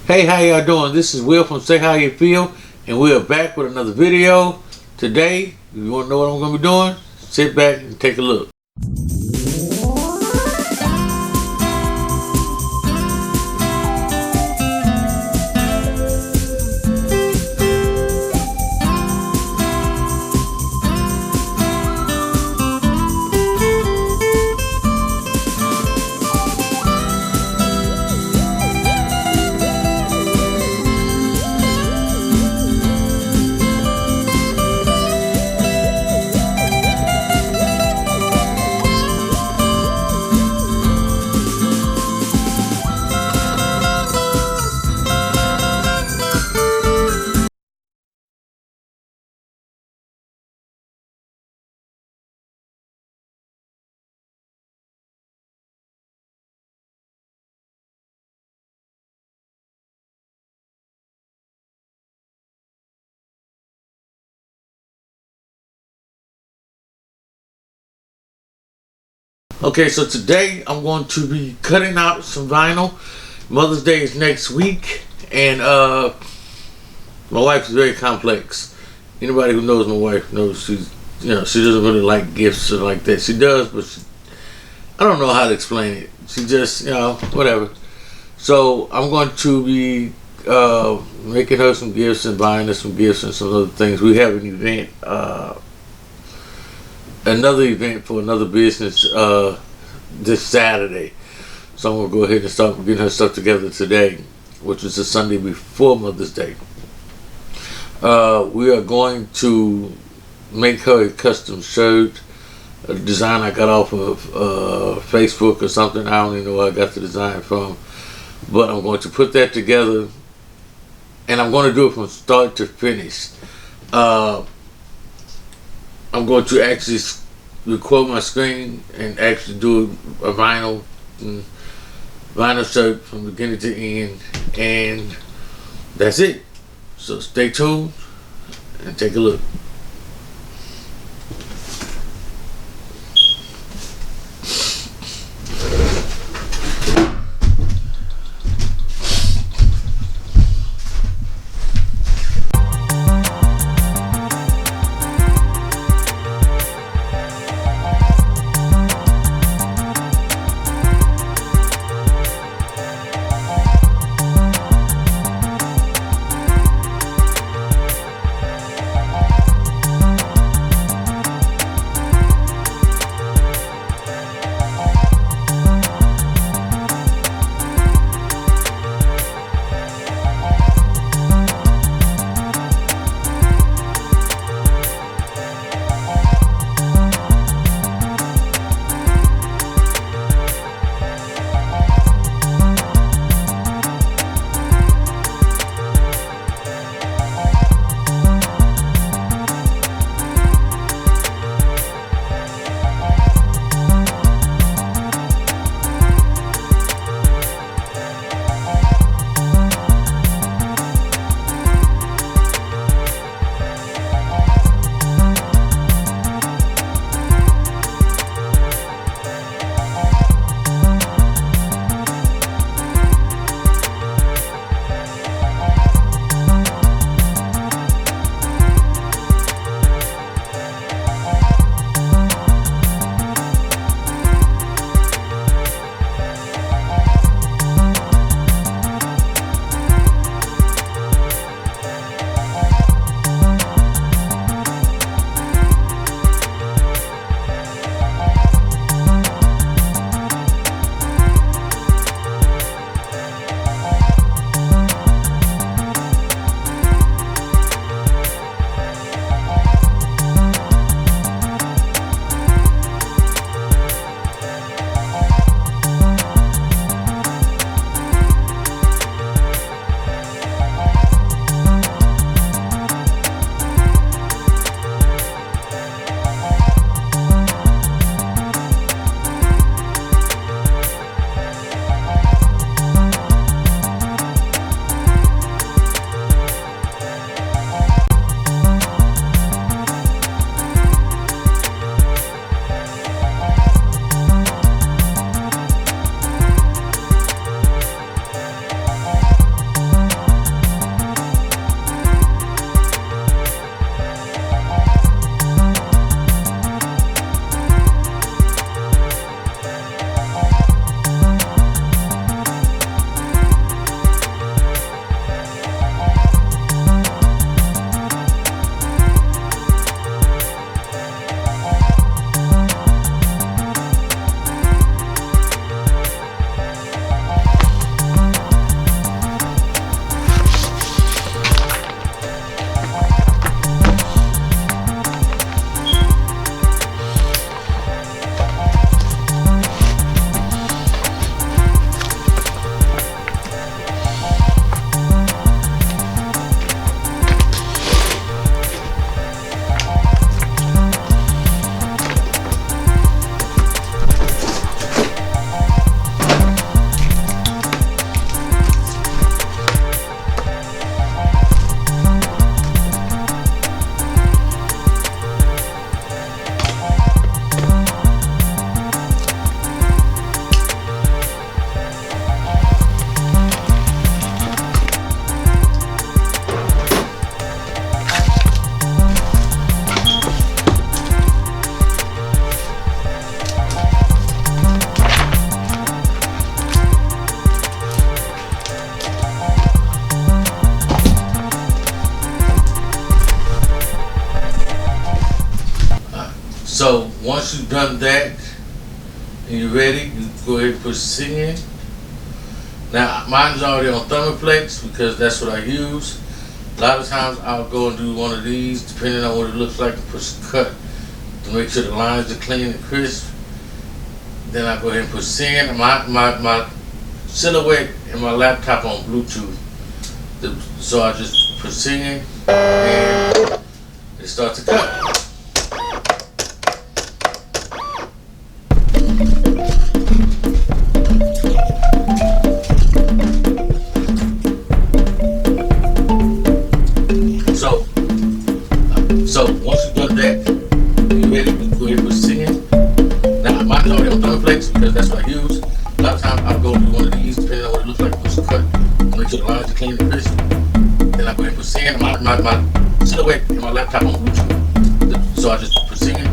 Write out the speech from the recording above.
Hey, how y'all doing? This is Will from Say How You Feel, and we are back with another video. Today, if you want to know what I'm going to be doing, sit back and take a look. Okay, so today I'm going to be cutting out some vinyl. Mother's Day is next week, and my wife is very complex. Anybody who knows my wife knows she doesn't really like gifts or like that. She does, but I don't know how to explain it. She just, whatever. So I'm going to be making her some gifts and buying her some gifts and some other things. We have an event. Another event for another business this Saturday, so I'm gonna go ahead and start getting her stuff together today, which is the Sunday before Mother's Day. We are going to make her a custom shirt, a design I got off of Facebook or something. I don't even know where I got the design from, but I'm going to put that together, and I'm going to do it from start to finish. I'm going to actually record my screen and actually do a vinyl shirt from beginning to end, and that's it. So stay tuned and take a look. So once you've done that and you're ready, you go ahead and push send. Now mine's already on thermoplates because that's what I use. A lot of times I'll go and do one of these depending on what it looks like, and push cut to make sure the lines are clean and crisp. Then I go ahead and push send. My Silhouette and my laptop on Bluetooth, so I just push send and it starts to cut. So once you've done that, you're ready to go ahead and push send. Now mine's already on thermoplates because that's what I use. A lot of times I'll go do one of these depending on what it looks like, push cut, make sure the lines are clean and crisp. Then I go ahead and push send. My Silhouette and my laptop on Bluetooth, so I just push send